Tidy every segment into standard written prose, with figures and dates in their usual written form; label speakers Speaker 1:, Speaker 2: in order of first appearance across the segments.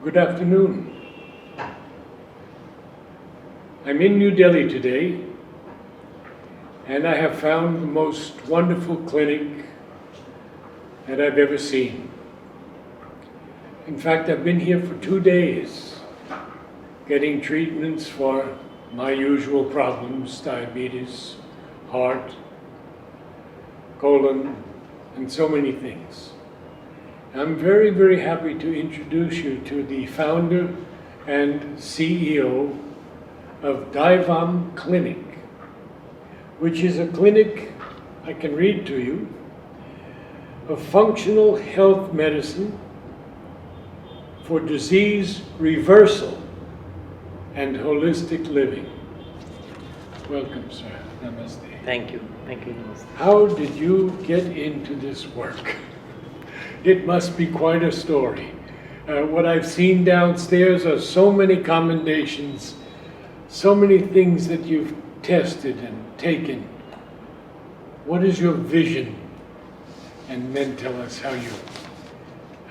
Speaker 1: Good afternoon. I'm in New Delhi today, and I have found the most wonderful clinic that I've ever seen. In fact, I've been here for 2 days, getting treatments for my usual problems: diabetes, heart, colon, and so many things. I'm very, very happy to introduce you to the founder and CEO of Daivam Clinic, which is a clinic, I can read to you, of functional health medicine for disease reversal and holistic living. Welcome, sir. Namaste.
Speaker 2: Thank you. Thank you. Namaste.
Speaker 1: How did you get into this work? It must be quite a story. What I've seen downstairs are so many commendations, so many things that you've tested and taken. What is your vision? And then tell us how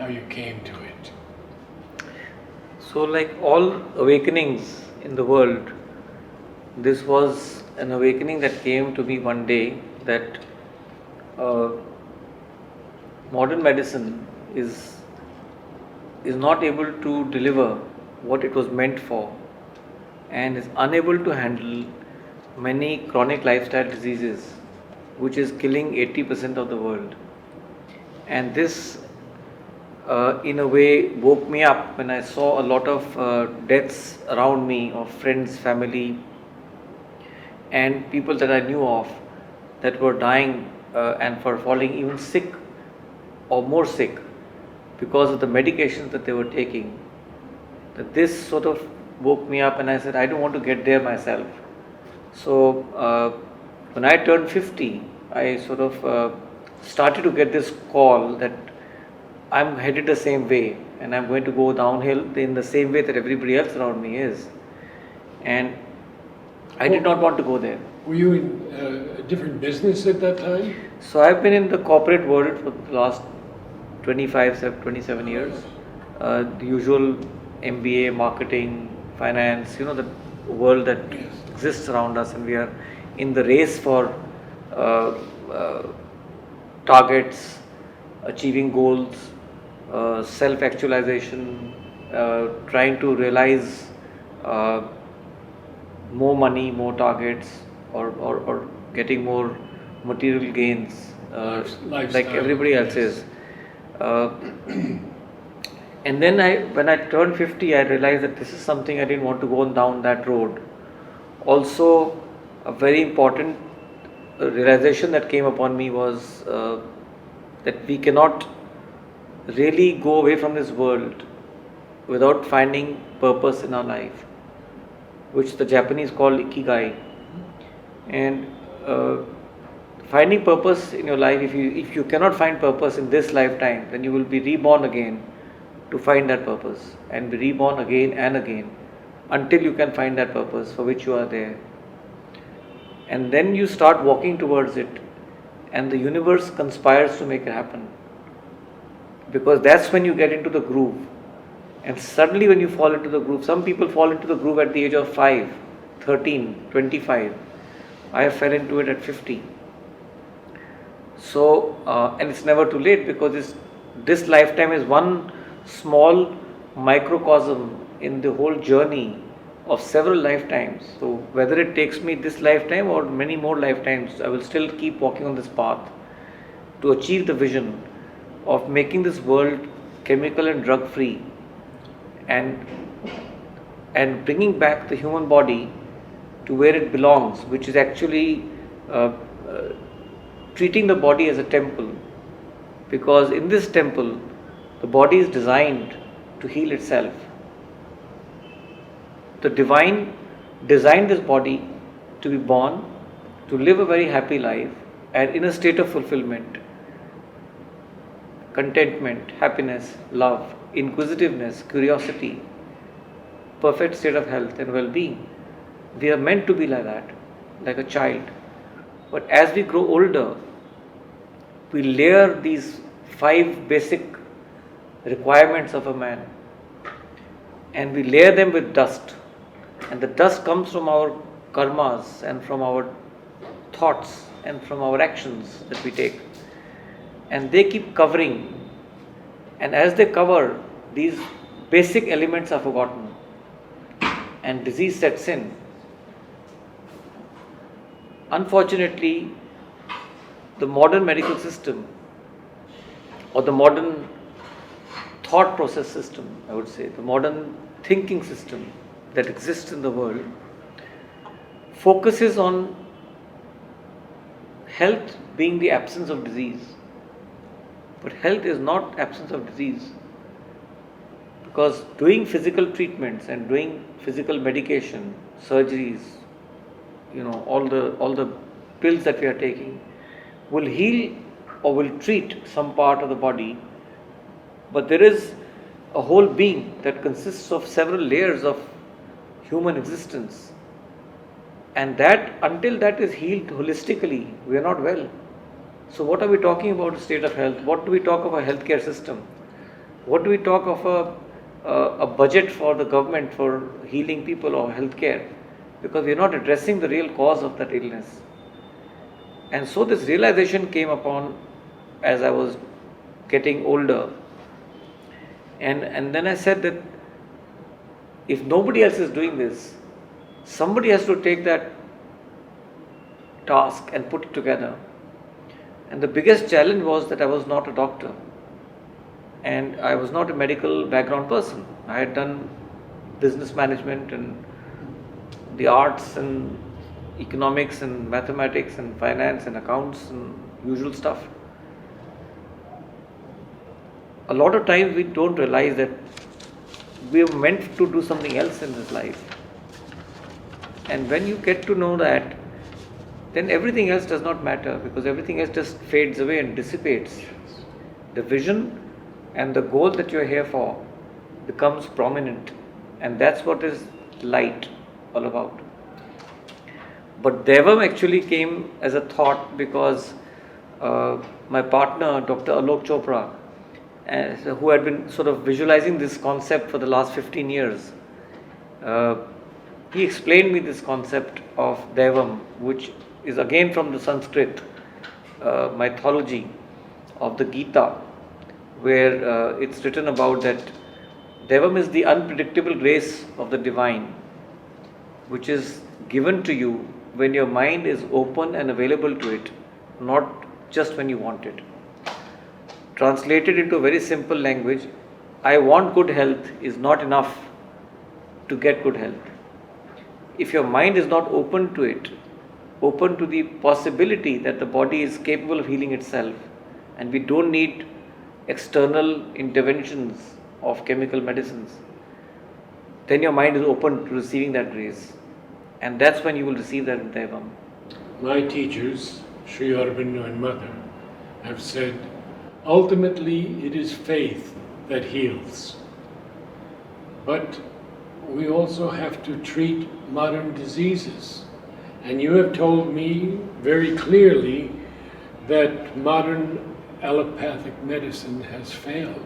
Speaker 1: you came to it.
Speaker 2: So, like all awakenings in the world, this was an awakening that came to me one day that modern medicine is not able to deliver what it was meant for, and is unable to handle many chronic lifestyle diseases which is killing 80% of the world. And this in a way woke me up when I saw a lot of deaths around me of friends, family, and people that I knew of that were dying and for falling even sick or more sick because of the medications that they were taking. That this sort of woke me up, and I said, I don't want to get there myself. So when I turned 50, I sort of started to get this call that I'm headed the same way, and I'm going to go downhill in the same way that everybody else around me is. And I did not want to go there.
Speaker 1: Were you in a different business at that time?
Speaker 2: So I've been in the corporate world for the last 27 years. The usual MBA, marketing, finance, the world that exists around us, and we are in the race for targets, achieving goals, self-actualization, trying to realize more money, more targets, or getting more material gains, like everybody else is. And then when I turned 50, I realized that this is something I didn't want to go down that road. Also, a very important realization that came upon me was that we cannot really go away from this world without finding purpose in our life, which the Japanese call ikigai. And finding purpose in your life, if you cannot find purpose in this lifetime, then you will be reborn again to find that purpose, and be reborn again and again until you can find that purpose for which you are there. And then you start walking towards it, and the universe conspires to make it happen, because that's when you get into the groove. And suddenly when you fall into the groove, some people fall into the groove at the age of 5, 13, 25. I fell into it at 50. So, and it's never too late, because this lifetime is one small microcosm in the whole journey of several lifetimes. So whether it takes me this lifetime or many more lifetimes, I will still keep walking on this path to achieve the vision of making this world chemical and drug free, and bringing back the human body to where it belongs, which is actually treating the body as a temple, because in this temple the body is designed to heal itself. The divine designed this body to be born, to live a very happy life, and in a state of fulfillment, contentment, happiness, love, inquisitiveness, curiosity, perfect state of health and well-being. We are meant to be like that, like a child. But as we grow older, we layer these 5 basic requirements of a man, and we layer them with dust, and the dust comes from our karmas and from our thoughts and from our actions that we take, and they keep covering, and as they cover, these basic elements are forgotten and disease sets in. Unfortunately, the modern medical system, or the modern thought process system, I would say, the modern thinking system that exists in the world, focuses on health being the absence of disease. But health is not absence of disease, because doing physical treatments and doing physical medication, surgeries, all the pills that we are taking will heal or will treat some part of the body, but there is a whole being that consists of several layers of human existence, and that until that is healed holistically, we are not well. So what are we talking about a state of health? What do we talk of a healthcare system? What do we talk of a budget for the government for healing people or healthcare? Because we are not addressing the real cause of that illness. And so this realization came upon as I was getting older. And then I said that if nobody else is doing this, somebody has to take that task and put it together. And the biggest challenge was that I was not a doctor, and I was not a medical background person. I had done business management and the arts and economics and mathematics and finance and accounts and usual stuff. A lot of times we don't realize that we are meant to do something else in this life. And when you get to know that, then everything else does not matter, because everything else just fades away and dissipates. The vision and the goal that you are here for becomes prominent, and that's what is light all about. But Devam actually came as a thought because my partner, Dr. Alok Chopra, who had been sort of visualizing this concept for the last 15 years, he explained me this concept of Devam, which is again from the Sanskrit mythology of the Gita, where it's written about that Devam is the unpredictable grace of the divine, which is given to you when your mind is open and available to it, not just when you want it. Translated into a very simple language, I want good health is not enough to get good health. If your mind is not open to it, open to the possibility that the body is capable of healing itself, and we don't need external interventions of chemical medicines, then your mind is open to receiving that grace, and that's when you will receive that in Devam.
Speaker 1: My teachers, Sri Aurobindo and Mother, have said, ultimately it is faith that heals. But we also have to treat modern diseases. And you have told me very clearly that modern allopathic medicine has failed.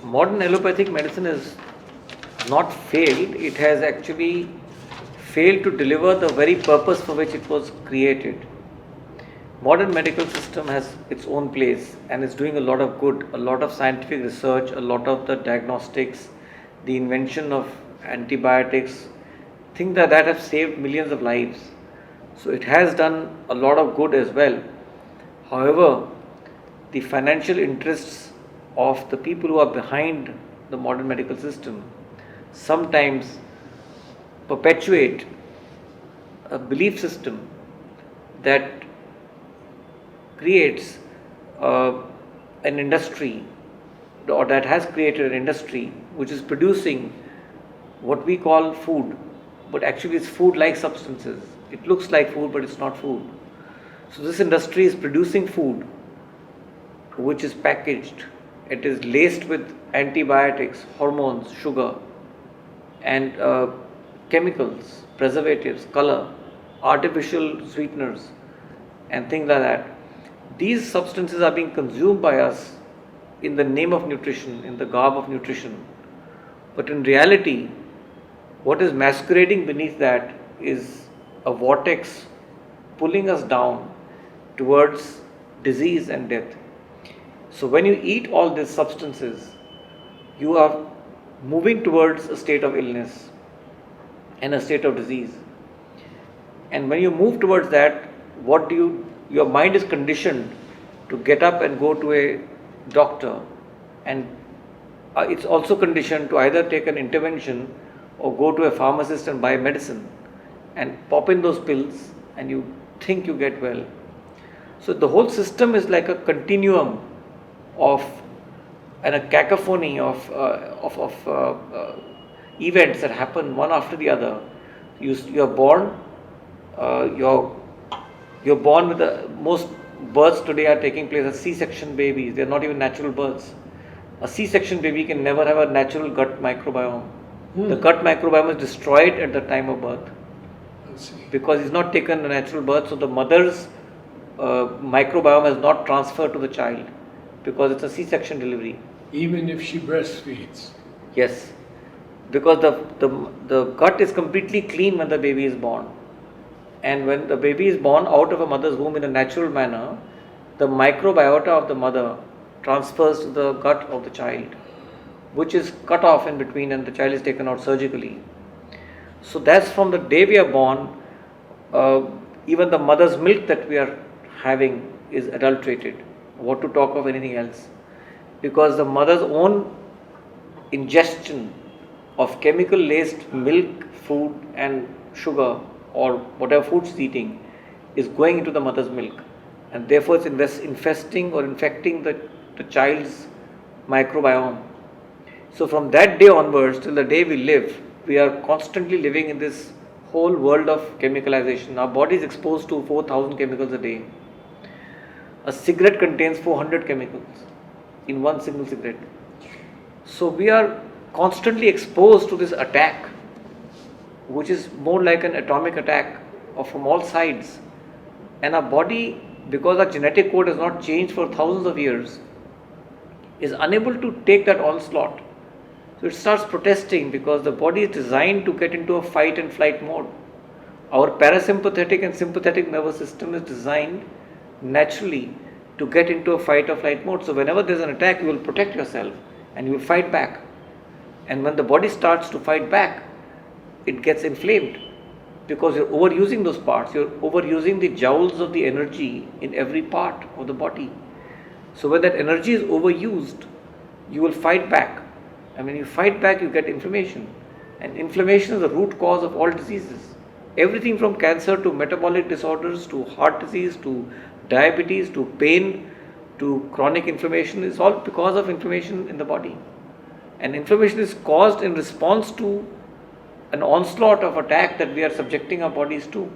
Speaker 2: Modern allopathic medicine has not failed, it has actually failed to deliver the very purpose for which it was created. Modern medical system has its own place and is doing a lot of good, a lot of scientific research, a lot of the diagnostics, the invention of antibiotics, things that have saved millions of lives. So it has done a lot of good as well. However, the financial interests of the people who are behind the modern medical system sometimes perpetuate a belief system that creates an industry, or that has created an industry which is producing what we call food, but actually it's food-like substances. It looks like food, but it's not food. So this industry is producing food which is packaged. It is laced with antibiotics, hormones, sugar, and chemicals, preservatives, color, artificial sweeteners, and things like that. These substances are being consumed by us in the name of nutrition, in the garb of nutrition. But in reality, what is masquerading beneath that is a vortex pulling us down towards disease and death. So when you eat all these substances, you are moving towards a state of illness and a state of disease. And when you move towards that, your mind is conditioned to get up and go to a doctor, and it's also conditioned to either take an intervention or go to a pharmacist and buy medicine and pop in those pills, and you think you get well. So the whole system is like a continuum of and a cacophony of events that happen one after the other. You are born. You're born with most births today are taking place as C-section babies. They're not even natural births. A C-section baby can never have a natural gut microbiome. The gut microbiome is destroyed at the time of birth because he's not taken a natural birth. So the mother's microbiome has not transferred to the child because it's a C-section delivery.
Speaker 1: Even if she breastfeeds?
Speaker 2: Yes, because the gut is completely clean when the baby is born. And when the baby is born out of a mother's womb in a natural manner, the microbiota of the mother transfers to the gut of the child, which is cut off in between, and the child is taken out surgically. So that's from the day we are born. Even the mother's milk that we are having is adulterated. What to talk of anything else? Because the mother's own ingestion of chemical laced milk, food and sugar or whatever food she's eating is going into the mother's milk, and therefore it's infesting or infecting the child's microbiome. So from that day onwards till the day we live, we are constantly living in this whole world of chemicalization. Our body is exposed to 4,000 chemicals a day. A cigarette contains 400 chemicals in one single cigarette. So we are constantly exposed to this attack, which is more like an atomic attack from all sides. And our body, because our genetic code has not changed for thousands of years, is unable to take that onslaught. So it starts protesting because the body is designed to get into a fight and flight mode. Our parasympathetic and sympathetic nervous system is designed naturally to get into a fight or flight mode. So whenever there's an attack, you will protect yourself and you will fight back. And when the body starts to fight back, it gets inflamed because you're overusing those parts. You're overusing the joules of the energy in every part of the body. So when that energy is overused, you will fight back. And when you fight back, you get inflammation. And inflammation is the root cause of all diseases. Everything from cancer to metabolic disorders to heart disease to diabetes to pain to chronic inflammation is all because of inflammation in the body. And inflammation is caused in response to an onslaught of attack that we are subjecting our bodies to.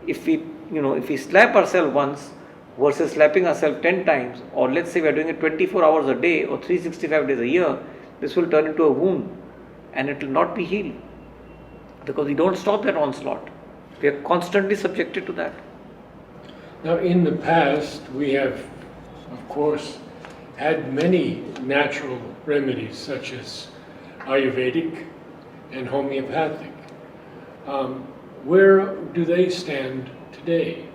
Speaker 2: If we slap ourselves once versus slapping ourselves 10 times, or let's say we are doing it 24 hours a day or 365 days a year, this will turn into a wound and it will not be healed because we don't stop that onslaught. We are constantly subjected to that.
Speaker 1: Now, in the past, we have, of course, had many natural remedies such as Ayurvedic and homeopathic. Where do they stand today?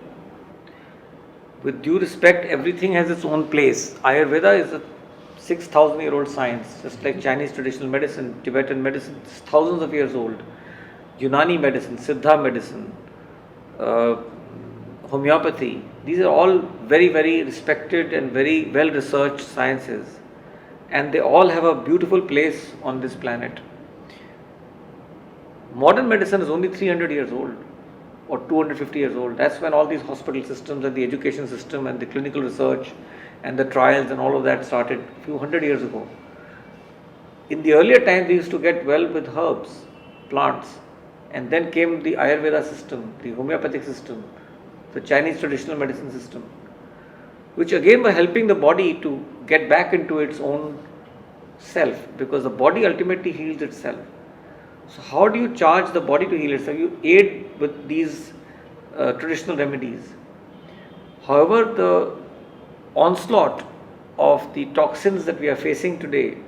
Speaker 2: With due respect, everything has its own place. Ayurveda is a 6,000-year-old science, just like Chinese traditional medicine, Tibetan medicine, it's thousands of years old. Unani medicine, Siddha medicine, homeopathy, these are all very, very respected and very well researched sciences, and they all have a beautiful place on this planet. Modern medicine is only 300 years old or 250 years old. That's when all these hospital systems and the education system and the clinical research and the trials and all of that started a few hundred years ago. In the earlier times, we used to get well with herbs, plants, and then came the Ayurveda system, the homeopathic system, the Chinese traditional medicine system, which again were helping the body to get back into its own self, because the body ultimately heals itself. So how do you charge the body to heal itself? You aid with these traditional remedies. However, the onslaught of the toxins that we are facing today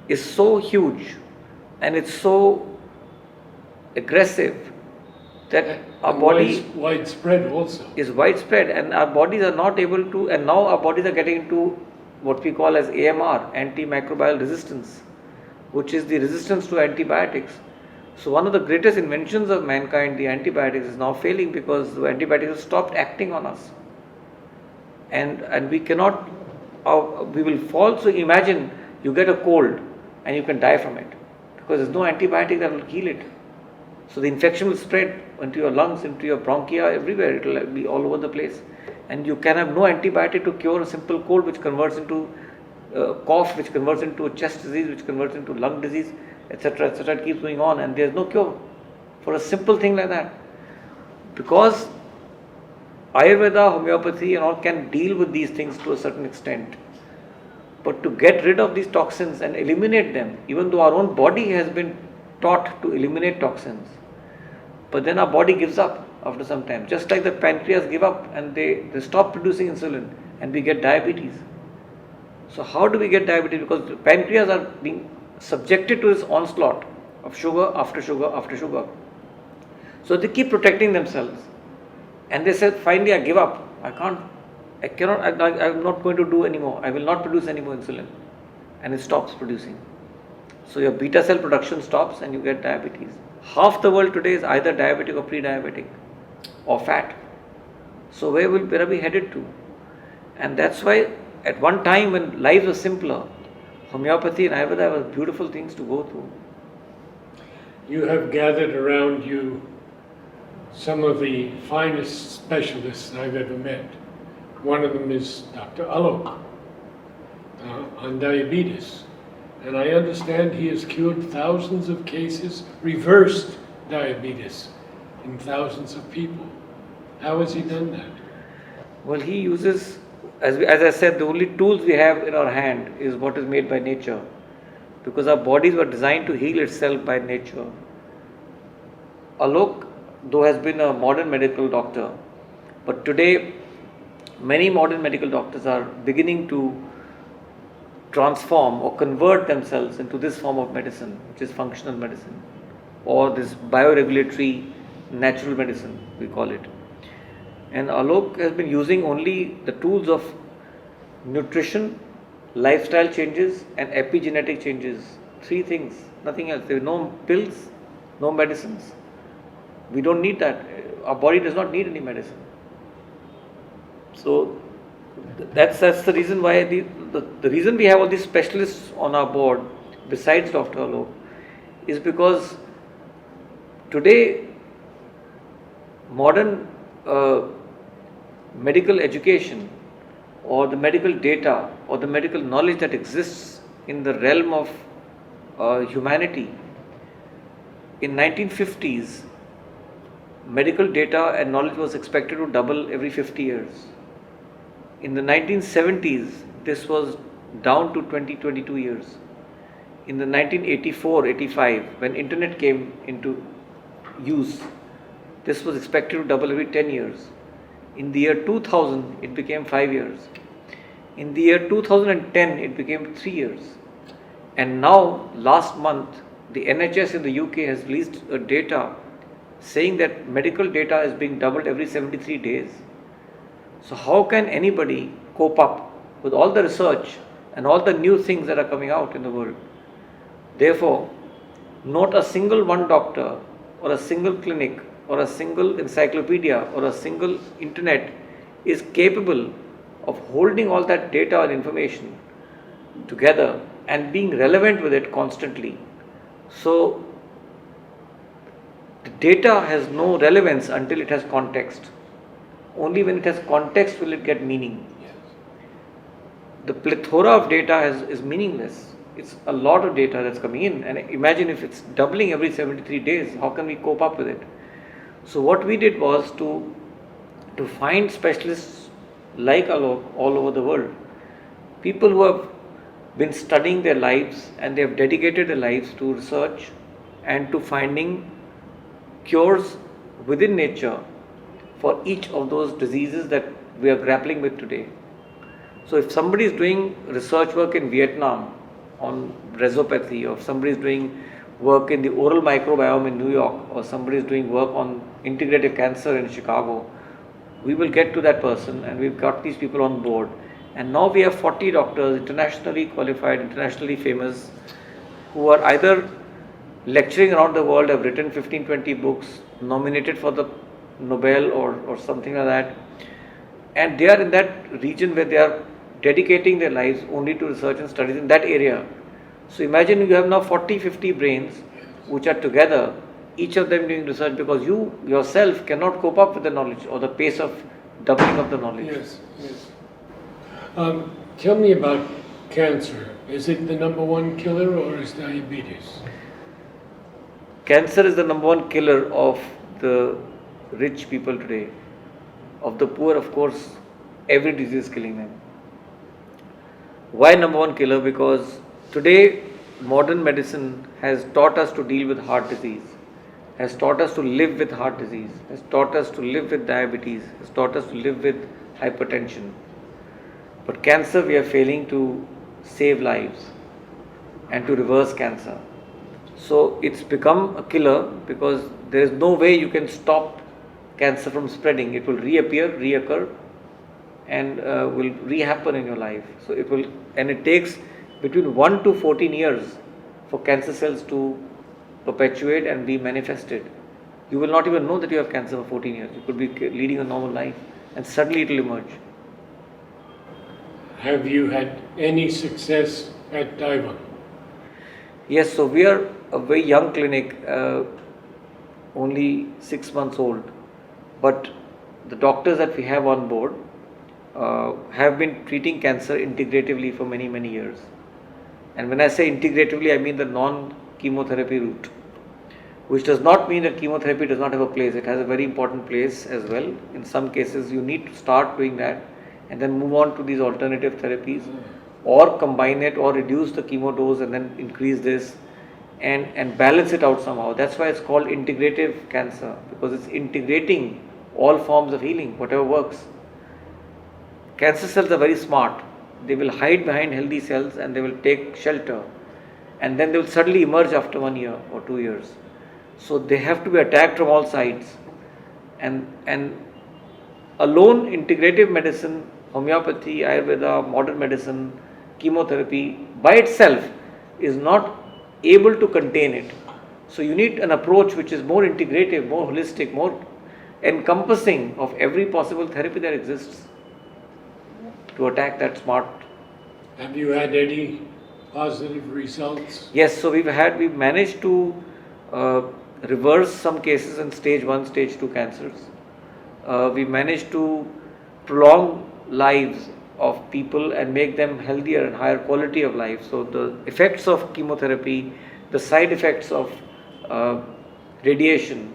Speaker 2: is so huge and it's so aggressive that our body
Speaker 1: widespread also.
Speaker 2: is widespread, and our bodies are not able to, and now our bodies are getting into what we call as AMR, antimicrobial resistance, which is the resistance to antibiotics. So one of the greatest inventions of mankind, the antibiotics, is now failing because the antibiotics have stopped acting on us, and we cannot, we will fall. So imagine you get a cold and you can die from it because there's no antibiotic that will heal it. So the infection will spread into your lungs, into your bronchia, everywhere. It will be all over the place. And you can have no antibiotic to cure a simple cold, which converts into cough, which converts into a chest disease, which converts into lung disease, etc., etc. It keeps going on, and there's no cure for a simple thing like that. Because Ayurveda, homeopathy and all can deal with these things to a certain extent. But to get rid of these toxins and eliminate them, even though our own body has been taught to eliminate toxins, but then our body gives up after some time, just like the pancreas give up and they stop producing insulin and we get diabetes. So how do we get diabetes? Because the pancreas are being subjected to this onslaught of sugar after sugar after sugar. So they keep protecting themselves, and they said, finally I give up, I'm not going to do anymore, I will not produce any more insulin, and it stops producing. So your beta cell production stops and you get diabetes. Half the world today is either diabetic or pre-diabetic or fat. So where are we headed to? And that's why at one time when lives were simpler, homeopathy and Ayurveda were beautiful things to go through.
Speaker 1: You have gathered around you some of the finest specialists I've ever met. One of them is Dr. Alok on diabetes. And I understand he has cured thousands of cases, reversed diabetes in thousands of people. How has he done that?
Speaker 2: Well, he uses, as I said, the only tools we have in our hand is what is made by nature. Because our bodies were designed to heal itself by nature. Alok, though, has been a modern medical doctor, but today many modern medical doctors are beginning to transform or convert themselves into this form of medicine, which is functional medicine, or this bioregulatory natural medicine, we call it. And Alok has been using only the tools of nutrition, lifestyle changes and epigenetic changes. 3 things, nothing else. There are no pills, no medicines. We don't need that. Our body does not need any medicine. So that's the reason why the reason we have all these specialists on our board besides Dr. Alok is because today modern medical education or the medical data or the medical knowledge that exists in the realm of humanity, in 1950s medical data and knowledge was expected to double every 50 years. In the 1970s, this was down to 22 years. In the 1984-85, when internet came into use, this was expected to double every 10 years. In the year 2000, it became 5 years. In the year 2010, it became 3 years. And now, last month, the NHS in the UK has released a data saying that medical data is being doubled every 73 days. So how can anybody cope up with all the research and all the new things that are coming out in the world? Therefore, not a single one doctor or a single clinic or a single encyclopedia or a single internet is capable of holding all that data and information together and being relevant with it constantly. So the data has no relevance until it has context. Only when it has context will it get meaning. The plethora of data is meaningless. It's a lot of data that's coming in, and imagine if it's doubling every 73 days, how can we cope up with it? So what we did was to find specialists like Alok all over the world, people who have been studying their lives and they have dedicated their lives to research and to finding cures within nature for each of those diseases that we are grappling with today. So if somebody is doing research work in Vietnam on rhizopathy, or if somebody is doing work in the oral microbiome in New York, or somebody is doing work on integrative cancer in Chicago, we will get to that person, and we've got these people on board. And now we have 40 doctors, internationally qualified, internationally famous, who are either lecturing around the world, have written 15-20 books, nominated for the Nobel or something like that, and they are in that region where they are dedicating their lives only to research and studies in that area. So imagine you have now 40-50 brains which are together, each of them doing research, because you yourself cannot cope up with the knowledge or the pace of doubling of the knowledge.
Speaker 1: Yes, yes. Tell me about cancer. Is it the number one killer or is diabetes?
Speaker 2: Cancer is the number one killer of the rich people today. Of the poor, of course, every disease is killing them. Why number one killer? Because today modern medicine has taught us to deal with heart disease, has taught us to live with heart disease, has taught us to live with diabetes, has taught us to live with hypertension. But cancer, we are failing to save lives and to reverse cancer. So it's become a killer because there is no way you can stop cancer from spreading. It will reoccur, and will rehappen in your life. So it takes between 1 to 14 years for cancer cells to perpetuate and be manifested. You will not even know that you have cancer for 14 years. You could be leading a normal life, and suddenly it will emerge.
Speaker 1: Have you had any success at Daivam?
Speaker 2: Yes, so we are a very young clinic, only 6 months old, but the doctors that we have on board have been treating cancer integratively for many, many years. And when I say integratively, I mean the non-chemotherapy route, which does not mean that chemotherapy does not have a place. It has a very important place as well. In some cases, you need to start doing that and then move on to these alternative therapies, or combine it, or reduce the chemo dose and then increase this and balance it out somehow. That's why it's called integrative cancer, because it's integrating all forms of healing, whatever works. Cancer cells are very smart. They will hide behind healthy cells and they will take shelter, and then they will suddenly emerge after 1 year or 2 years. So they have to be attacked from all sides, and alone integrative medicine, homeopathy, Ayurveda, modern medicine, chemotherapy by itself is not able to contain it. So you need an approach which is more integrative, more holistic, more encompassing of every possible therapy that exists to attack that smart.
Speaker 1: Have you had any positive results?
Speaker 2: Yes, so we've managed to reverse some cases in stage 1, stage 2 cancers. We managed to prolong lives of people and make them healthier and higher quality of life. So the effects of chemotherapy, the side effects of radiation,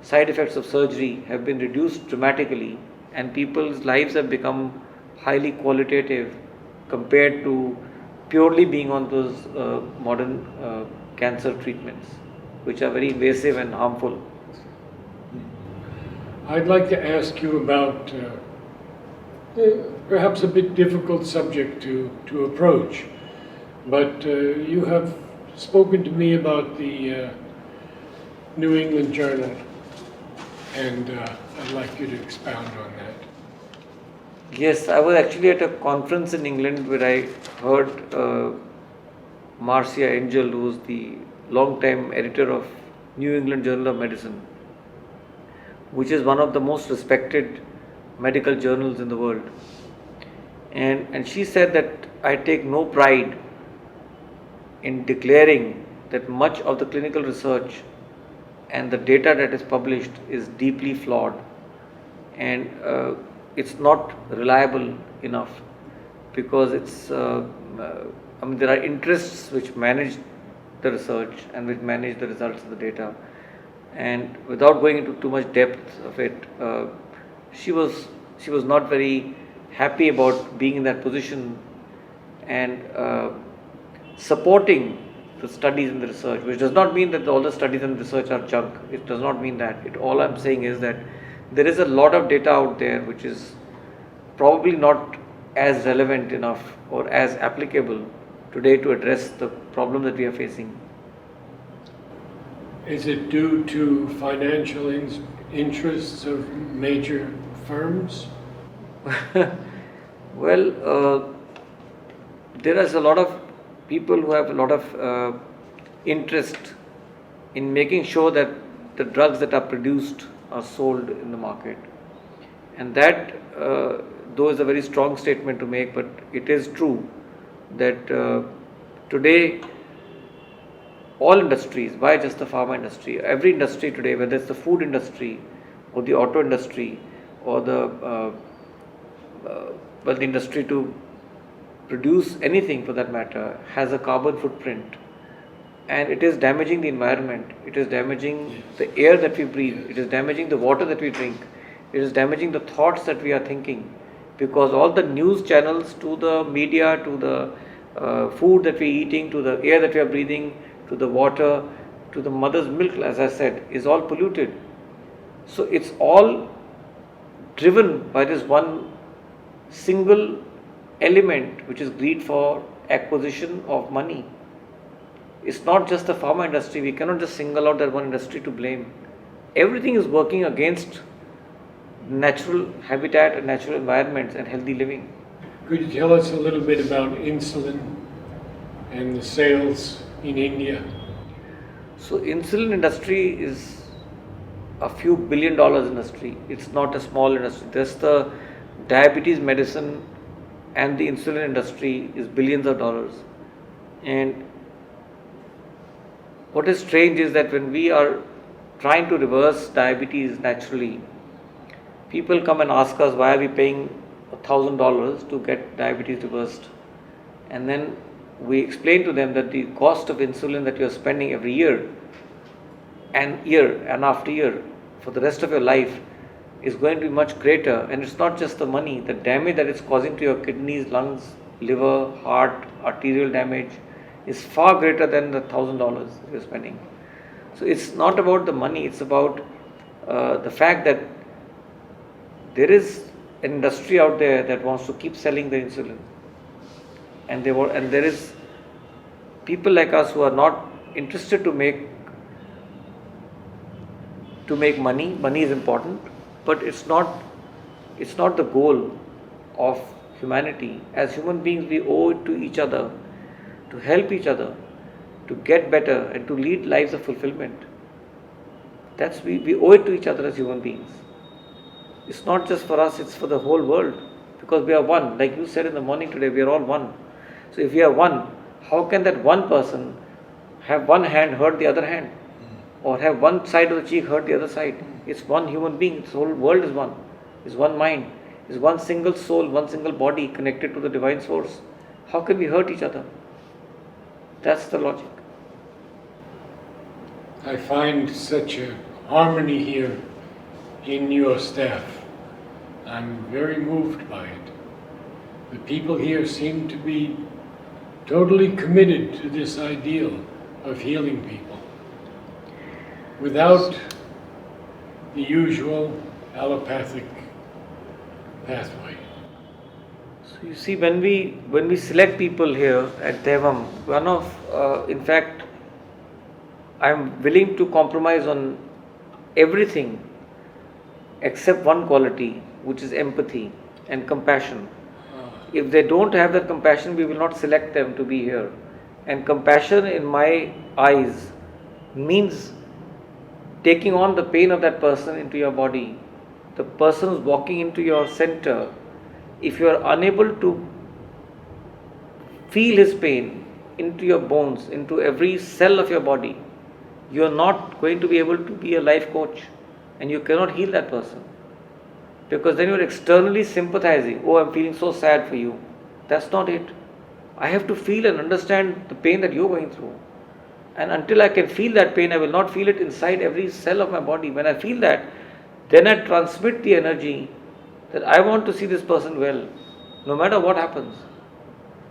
Speaker 2: side effects of surgery have been reduced dramatically, and people's lives have become highly qualitative compared to purely being on those modern cancer treatments, which are very invasive and harmful.
Speaker 1: I'd like to ask you about perhaps a bit difficult subject to approach, but you have spoken to me about the New England Journal, and I'd like you to expound on that.
Speaker 2: Yes, I was actually at a conference in England where I heard Marcia Angel, who is the long-time editor of New England Journal of Medicine, which is one of the most respected medical journals in the world. And she said that I take no pride in declaring that much of the clinical research and the data that is published is deeply flawed, and it's not reliable enough, because there are interests which manage the research and which manage the results of the data. And without going into too much depth of it, she was not very happy about being in that position and supporting the studies and the research, which does not mean that all the studies and research are junk. It does not mean that. All I'm saying is that there is a lot of data out there which is probably not as relevant enough or as applicable today to address the problem that we are facing.
Speaker 1: Is it due to financial interests of major firms?
Speaker 2: Well, there is a lot of people who have a lot of interest in making sure that the drugs that are produced are sold in the market. And that, though, is a very strong statement to make, but it is true that today all industries, why just the pharma industry, every industry today, whether it's the food industry or the auto industry or the industry to produce anything for that matter, has a carbon footprint, and it is damaging the environment, it is damaging the air that we breathe, it is damaging the water that we drink, it is damaging the thoughts that we are thinking, because all the news channels, to the media, to the food that we are eating, to the air that we are breathing, to the water, to the mother's milk, as I said, is all polluted. So it's all driven by this one single element, which is greed for acquisition of money. It's not just the pharma industry. We cannot just single out that one industry to blame. Everything is working against natural habitat and natural environments and healthy living.
Speaker 1: Could you tell us a little bit about insulin and the sales in India?
Speaker 2: So insulin industry is a few $1 billion industry. It's not a small industry. There's the diabetes medicine and the insulin industry is billions of dollars. And what is strange is that when we are trying to reverse diabetes naturally, people come and ask us, why are we paying $1,000 to get diabetes reversed? And then we explain to them that the cost of insulin that you are spending every year and after year for the rest of your life is going to be much greater. And it's not just the money, the damage that it's causing to your kidneys, lungs, liver, heart, arterial damage is far greater than the $1,000 you're spending. So it's not about the money, it's about the fact that there is an industry out there that wants to keep selling the insulin. And there is people like us who are not interested to make money. Money is important, but it's not the goal of humanity. As human beings, we owe it to each other to help each other to get better and to lead lives of fulfillment. We owe it to each other as human beings. It's not just for us, it's for the whole world, because we are one. Like you said in the morning today, we are all one. So if we are one, how can that one person have one hand hurt the other hand, or have one side of the cheek hurt the other side? It's one human being. The whole world is one. It's one mind. It's one single soul, one single body connected to the divine source. How can we hurt each other? That's the logic.
Speaker 1: I find such a harmony here in your staff. I'm very moved by it. The people here seem to be totally committed to this ideal of healing people without the usual allopathic pathway.
Speaker 2: So you see, when we select people here at Devam, in fact, I'm willing to compromise on everything except one quality, which is empathy and compassion. If they don't have that compassion, we will not select them to be here. And compassion, in my eyes, means taking on the pain of that person into your body. The person who's walking into your center, if you are unable to feel his pain into your bones, into every cell of your body, you are not going to be able to be a life coach, and you cannot heal that person. Because then you are externally sympathizing. Oh, I'm feeling so sad for you. That's not it. I have to feel and understand the pain that you're going through. And until I can feel that pain, I will not feel it inside every cell of my body. When I feel that, then I transmit the energy that I want to see this person well, no matter what happens.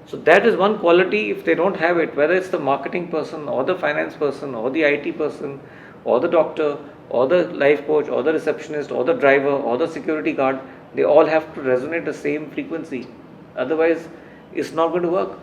Speaker 2: So that is one quality. If they don't have it, whether it's the marketing person or the finance person or the IT person or the doctor or the life coach or the receptionist or the driver or the security guard, they all have to resonate the same frequency. Otherwise, it's not going to work.